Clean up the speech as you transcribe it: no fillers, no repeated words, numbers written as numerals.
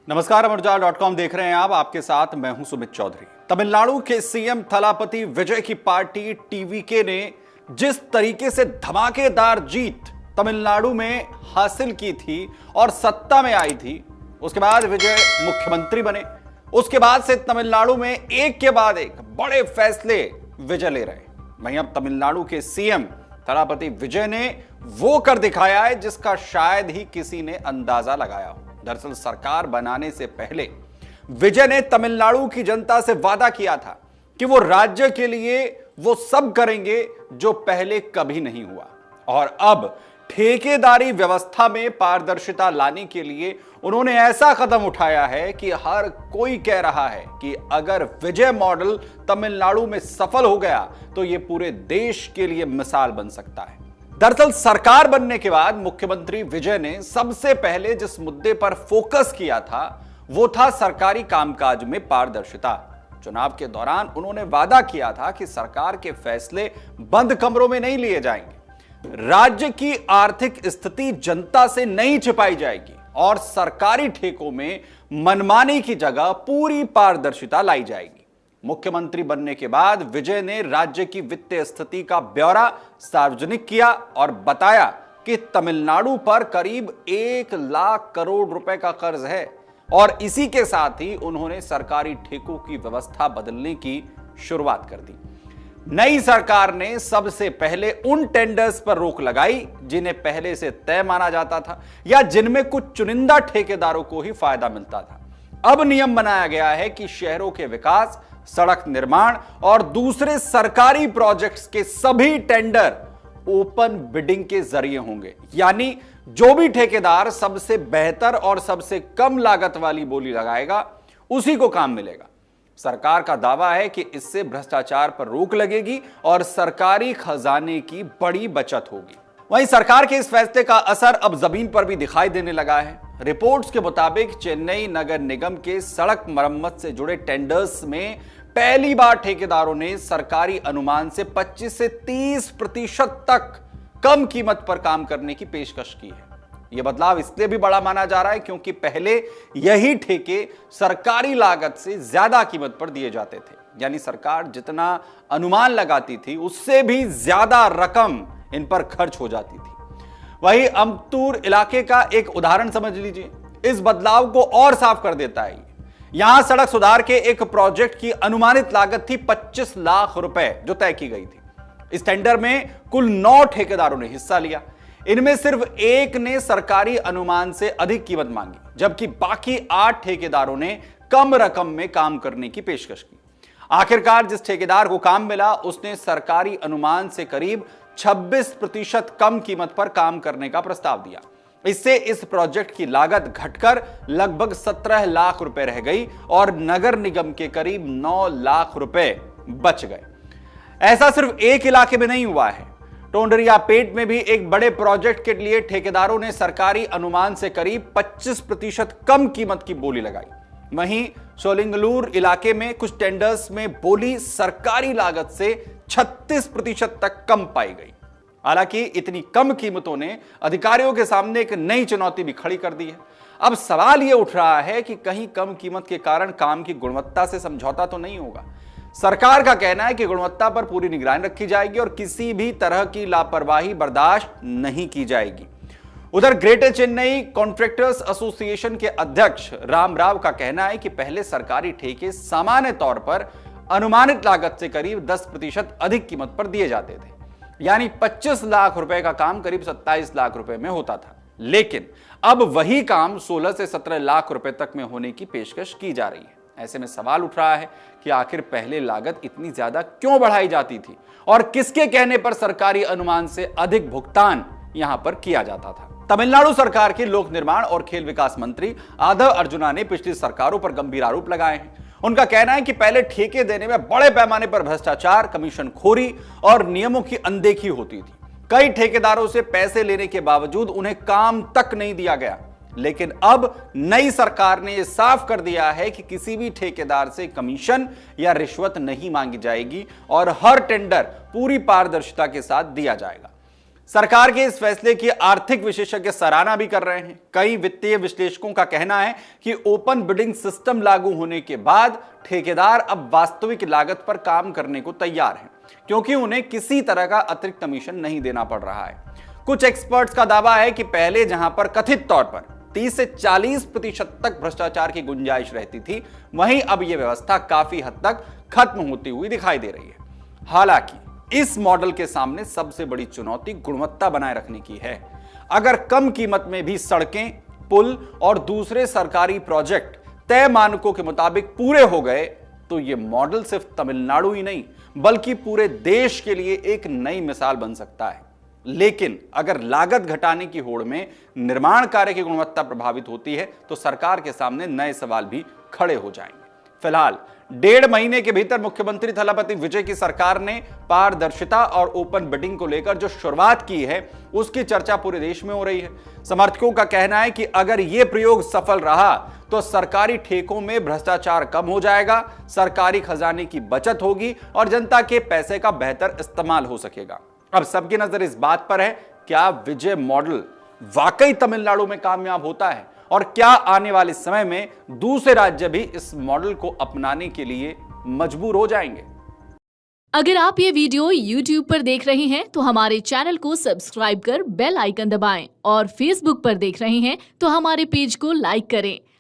नमस्कार, अमरजाल.com देख रहे हैं आप। आपके साथ मैं हूं सुमित चौधरी। तमिलनाडु के सीएम थलापति विजय की पार्टी टीवीके ने जिस तरीके से धमाकेदार जीत तमिलनाडु में हासिल की थी और सत्ता में आई थी, उसके बाद विजय मुख्यमंत्री बने। उसके बाद से तमिलनाडु में एक के बाद एक बड़े फैसले विजय ले रहे हैं। वहीं अब तमिलनाडु के सीएम थलापति विजय ने वो कर दिखाया है जिसका शायद ही किसी ने अंदाजा लगाया हो। दरअसल सरकार बनाने से पहले विजय ने तमिलनाडु की जनता से वादा किया था कि वो राज्य के लिए वो सब करेंगे जो पहले कभी नहीं हुआ। और अब ठेकेदारी व्यवस्था में पारदर्शिता लाने के लिए उन्होंने ऐसा कदम उठाया है कि हर कोई कह रहा है कि अगर विजय मॉडल तमिलनाडु में सफल हो गया तो ये पूरे देश के लिए मिसाल बन सकता है। दरअसल सरकार बनने के बाद मुख्यमंत्री विजय ने सबसे पहले जिस मुद्दे पर फोकस किया था वो था सरकारी कामकाज में पारदर्शिता। चुनाव के दौरान उन्होंने वादा किया था कि सरकार के फैसले बंद कमरों में नहीं लिए जाएंगे, राज्य की आर्थिक स्थिति जनता से नहीं छिपाई जाएगी और सरकारी ठेकों में मनमानी की जगह पूरी पारदर्शिता लाई जाएगी। मुख्यमंत्री बनने के बाद विजय ने राज्य की वित्तीय स्थिति का ब्यौरा सार्वजनिक किया और बताया कि तमिलनाडु पर करीब 1 लाख करोड़ रुपए का कर्ज है और इसी के साथ ही उन्होंने सरकारी ठेकों की व्यवस्था बदलने की शुरुआत कर दी। नई सरकार ने सबसे पहले उन टेंडर्स पर रोक लगाई जिन्हें पहले से तय माना जाता था या जिनमें कुछ चुनिंदा ठेकेदारों को ही फायदा मिलता था। अब नियम बनाया गया है कि शहरों के विकास, सड़क निर्माण और दूसरे सरकारी प्रोजेक्ट्स के सभी टेंडर ओपन बिडिंग के जरिए होंगे, यानी जो भी ठेकेदार सबसे बेहतर और सबसे कम लागत वाली बोली लगाएगा उसी को काम मिलेगा। सरकार का दावा है कि इससे भ्रष्टाचार पर रोक लगेगी और सरकारी खजाने की बड़ी बचत होगी। वहीं सरकार के इस फैसले का असर अब जमीन पर भी दिखाई देने लगा है। रिपोर्ट्स के मुताबिक चेन्नई नगर निगम के सड़क मरम्मत से जुड़े टेंडर्स में पहली बार ठेकेदारों ने सरकारी अनुमान से 25 से 30% तक कम कीमत पर काम करने की पेशकश की है। यह बदलाव इसलिए भी बड़ा माना जा रहा है क्योंकि पहले यही ठेके सरकारी लागत से ज्यादा कीमत पर दिए जाते थे, यानी सरकार जितना अनुमान लगाती थी उससे भी ज्यादा रकम इन पर खर्च हो जाती थी। वहीं अम्बत्तूर इलाके का एक उदाहरण समझ लीजिए, इस बदलाव को और साफ कर देता है। यहां सड़क सुधार के एक प्रोजेक्ट की अनुमानित लागत थी 25 लाख रुपए जो तय की गई थी। इस टेंडर में कुल 9 ठेकेदारों ने हिस्सा लिया। इनमें सिर्फ एक ने सरकारी अनुमान से अधिक कीमत मांगी, जबकि बाकी 8 ठेकेदारों ने कम रकम में काम करने की पेशकश की। आखिरकार जिस ठेकेदार को काम मिला उसने सरकारी अनुमान से करीब 26% कम कीमत पर काम करने का प्रस्ताव दिया। इससे इस प्रोजेक्ट की लागत घटकर लगभग 17 लाख रुपए रह गई और नगर निगम के करीब 9 लाख रुपए बच गए। ऐसा सिर्फ एक इलाके में नहीं हुआ है। टोंडरियापेट में भी एक बड़े प्रोजेक्ट के लिए ठेकेदारों ने सरकारी अनुमान से करीब 25% कम कीमत की बोली लगाई। वहीं सोलिंगलूर इलाके में कुछ टेंडर्स में बोली सरकारी लागत से 36% तक कम पाई गई। हालांकि इतनी कम कीमतों ने अधिकारियों के सामने एक नई चुनौती भी खड़ी कर दी है। अब सवाल यह उठ रहा है कि कहीं कम कीमत के कारण काम की गुणवत्ता से समझौता तो नहीं होगा। सरकार का कहना है कि गुणवत्ता पर पूरी निगरानी रखी जाएगी और किसी भी तरह की लापरवाही बर्दाश्त नहीं की जाएगी। उधर ग्रेटर चेन्नई कॉन्ट्रैक्टर्स एसोसिएशन के अध्यक्ष राम राव का कहना है कि पहले सरकारी ठेके सामान्य तौर पर अनुमानित लागत से करीब 10% अधिक कीमत पर दिए जाते थे, यानी 25 लाख रुपए का काम करीब 27 लाख रुपए में होता था। लेकिन अब वही काम 16 से 17 लाख रुपए तक में होने की पेशकश की जा रही है। ऐसे में सवाल उठ रहा है कि आखिर पहले लागत इतनी ज्यादा क्यों बढ़ाई जाती थी और किसके कहने पर सरकारी अनुमान से अधिक भुगतान यहां पर किया जाता था। तमिलनाडु सरकार के लोक निर्माण और खेल विकास मंत्री आदव अर्जुना ने पिछली सरकारों पर गंभीर आरोप लगाए हैं। उनका कहना है कि पहले ठेके देने में बड़े पैमाने पर भ्रष्टाचार, कमीशन खोरी और नियमों की अनदेखी होती थी। कई ठेकेदारों से पैसे लेने के बावजूद उन्हें काम तक नहीं दिया गया। लेकिन अब नई सरकार ने यह साफ कर दिया है कि किसी भी ठेकेदार से कमीशन या रिश्वत नहीं मांगी जाएगी और हर टेंडर पूरी पारदर्शिता के साथ दिया जाएगा। सरकार के इस फैसले की आर्थिक विशेषज्ञ सराहना भी कर रहे हैं। कई वित्तीय विश्लेषकों का कहना है कि ओपन बिडिंग सिस्टम लागू होने के बाद ठेकेदार अब वास्तविक लागत पर काम करने को तैयार हैं, क्योंकि उन्हें किसी तरह का अतिरिक्त कमीशन नहीं देना पड़ रहा है। कुछ एक्सपर्ट्स का दावा है कि पहले जहां पर कथित तौर पर 30 से 40% तक भ्रष्टाचार की गुंजाइश रहती थी, वहीं अब यह व्यवस्था काफी हद तक खत्म होती हुई दिखाई दे रही है। हालांकि इस मॉडल के सामने सबसे बड़ी चुनौती गुणवत्ता बनाए रखने की है। अगर कम कीमत में भी सड़कें, पुल और दूसरे सरकारी प्रोजेक्ट तय मानकों के मुताबिक पूरे हो गए तो यह मॉडल सिर्फ तमिलनाडु ही नहीं बल्कि पूरे देश के लिए एक नई मिसाल बन सकता है। लेकिन अगर लागत घटाने की होड़ में निर्माण कार्य की गुणवत्ता प्रभावित होती है तो सरकार के सामने नए सवाल भी खड़े हो जाएंगे। फिलहाल 1.5 महीने के भीतर मुख्यमंत्री थलापति विजय की सरकार ने पारदर्शिता और ओपन बिडिंग को लेकर जो शुरुआत की है उसकी चर्चा पूरे देश में हो रही है। समर्थकों का कहना है कि अगर यह प्रयोग सफल रहा तो सरकारी ठेकों में भ्रष्टाचार कम हो जाएगा, सरकारी खजाने की बचत होगी और जनता के पैसे का बेहतर इस्तेमाल हो सकेगा। अब सबकी नजर इस बात पर है, क्या विजय मॉडल वाकई तमिलनाडु में कामयाब होता है और क्या आने वाले समय में दूसरे राज्य भी इस मॉडल को अपनाने के लिए मजबूर हो जाएंगे। अगर आप ये वीडियो YouTube पर देख रहे हैं तो हमारे चैनल को सब्सक्राइब कर बेल आइकन दबाएं और Facebook पर देख रहे हैं तो हमारे पेज को लाइक करें।